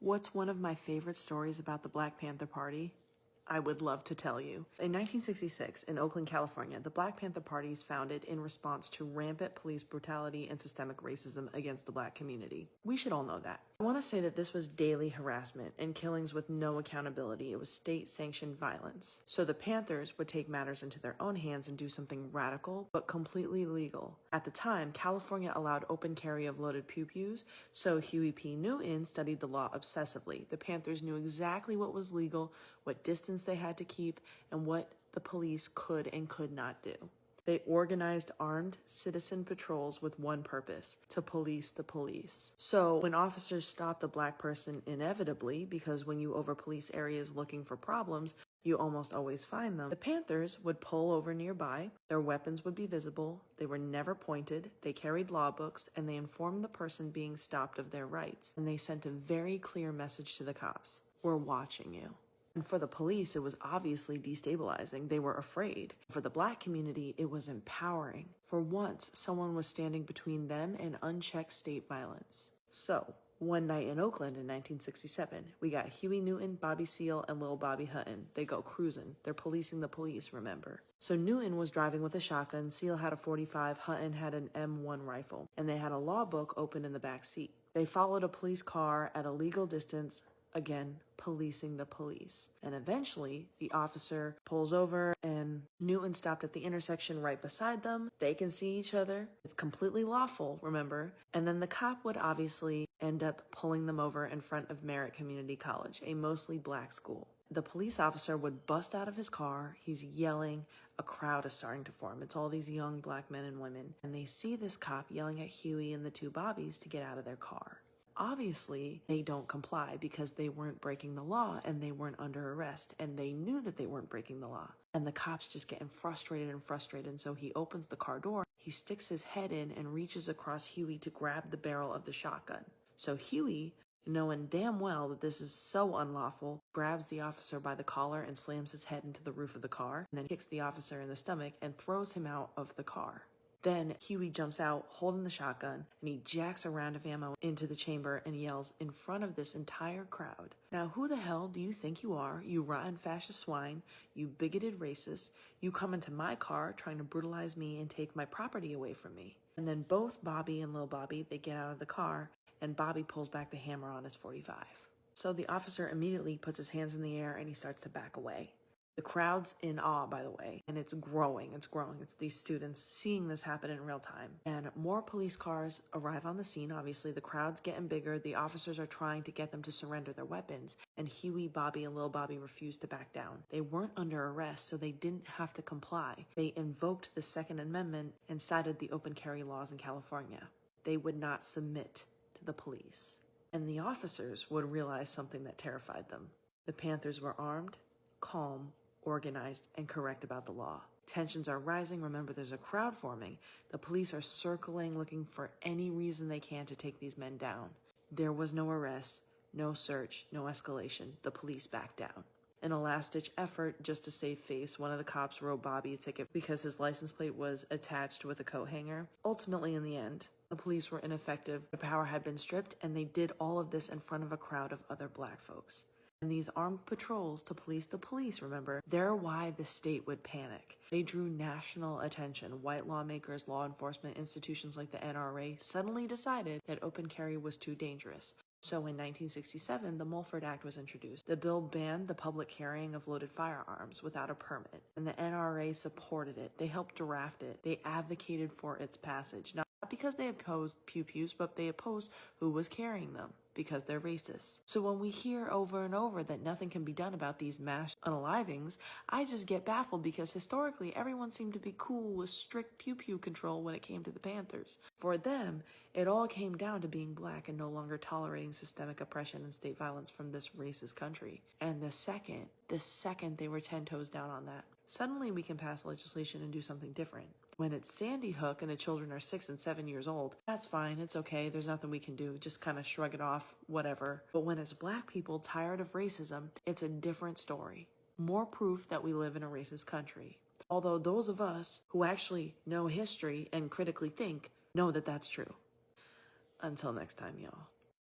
What's one of my favorite stories about the Black Panther Party? I would love to tell you. In 1966, in Oakland, California, the Black Panther Party is founded in response to rampant police brutality and systemic racism against the Black community. We should all know that. I want to say that this was daily harassment and killings with no accountability. It was state-sanctioned violence. So the Panthers would take matters into their own hands and do something radical, but completely legal. At the time, California allowed open carry of loaded pew-pews, so Huey P. Newton studied the law obsessively. The Panthers knew exactly what was legal, what distance they had to keep, and what the police could and could not do. They organized armed citizen patrols with one purpose: to police the police. So when officers stopped a Black person, inevitably, because when you over-police areas looking for problems, you almost always find them, the Panthers would pull over nearby, their weapons would be visible, they were never pointed, they carried law books, and they informed the person being stopped of their rights. And they sent a very clear message to the cops: we're watching you. And for the police, it was obviously destabilizing. They were afraid. For the Black community, it was empowering. For once, someone was standing between them and unchecked state violence. So, one night in Oakland in 1967, we got Huey Newton, Bobby Seale, and Lil Bobby Hutton. They go cruising. They're policing the police, remember? So Newton was driving with a shotgun, Seale had a .45, Hutton had an M1 rifle, and they had a law book open in the back seat. They followed a police car at a legal distance, again, policing the police. And eventually, the officer pulls over and Newton stopped at the intersection right beside them. They can see each other. It's completely lawful, remember? And then the cop would obviously end up pulling them over in front of Merritt Community College, a mostly Black school. The police officer would bust out of his car. He's yelling. A crowd is starting to form. It's all these young Black men and women. And they see this cop yelling at Huey and the two Bobbies to get out of their car. Obviously, they don't comply because they weren't breaking the law and they weren't under arrest, and they knew that they weren't breaking the law. And the cop's just getting frustrated, and so he opens the car door, he sticks his head in and reaches across Huey to grab the barrel of the shotgun. So Huey, knowing damn well that this is so unlawful, grabs the officer by the collar and slams his head into the roof of the car, and then kicks the officer in the stomach and throws him out of the car. Then Huey jumps out holding the shotgun and he jacks a round of ammo into the chamber and yells in front of this entire crowd, "Now who the hell do you think you are, you rotten fascist swine, you bigoted racist? You come into my car trying to brutalize me and take my property away from me." And then both Bobby and Lil Bobby, they get out of the car and Bobby pulls back the hammer on his .45. So the officer immediately puts his hands in the air and he starts to back away. The crowd's in awe, by the way, and it's growing. It's these students seeing this happen in real time. And more police cars arrive on the scene. Obviously, the crowd's getting bigger. The officers are trying to get them to surrender their weapons. And Huey, Bobby, and Lil Bobby refused to back down. They weren't under arrest, so they didn't have to comply. They invoked the Second Amendment and cited the open carry laws in California. They would not submit to the police. And the officers would realize something that terrified them. The Panthers were armed, calm, organized, and correct about the law. Tensions are rising. Remember, there's a crowd forming. The police are circling, looking for any reason they can to take these men down. There was no arrest, no search, no escalation. The police backed down. In a last-ditch effort, just to save face, one of the cops wrote Bobby a ticket because his license plate was attached with a coat hanger. Ultimately, in the end, the police were ineffective. The power had been stripped, and they did all of this in front of a crowd of other Black folks. And these armed patrols to police the police, remember, they're why the state would panic. They drew national attention. White lawmakers, law enforcement institutions like the NRA suddenly decided that open carry was too dangerous. So in 1967, the Mulford Act was introduced. The bill banned the public carrying of loaded firearms without a permit, and the NRA supported it. They helped draft it. They advocated for its passage, not because they opposed pew-pews, but they opposed who was carrying them, because they're racist. So when we hear over and over that nothing can be done about these mass unalivings, I just get baffled because historically everyone seemed to be cool with strict pew-pew control when it came to the Panthers. For them, it all came down to being Black and no longer tolerating systemic oppression and state violence from this racist country. And the second they were 10 toes down on that, suddenly we can pass legislation and do something different. When it's Sandy Hook and the children are 6 and 7 years old, that's fine, it's okay, there's nothing we can do, just kind of shrug it off, whatever. But when it's Black people tired of racism, it's a different story. More proof that we live in a racist country. Although those of us who actually know history and critically think know that that's true. Until next time, y'all.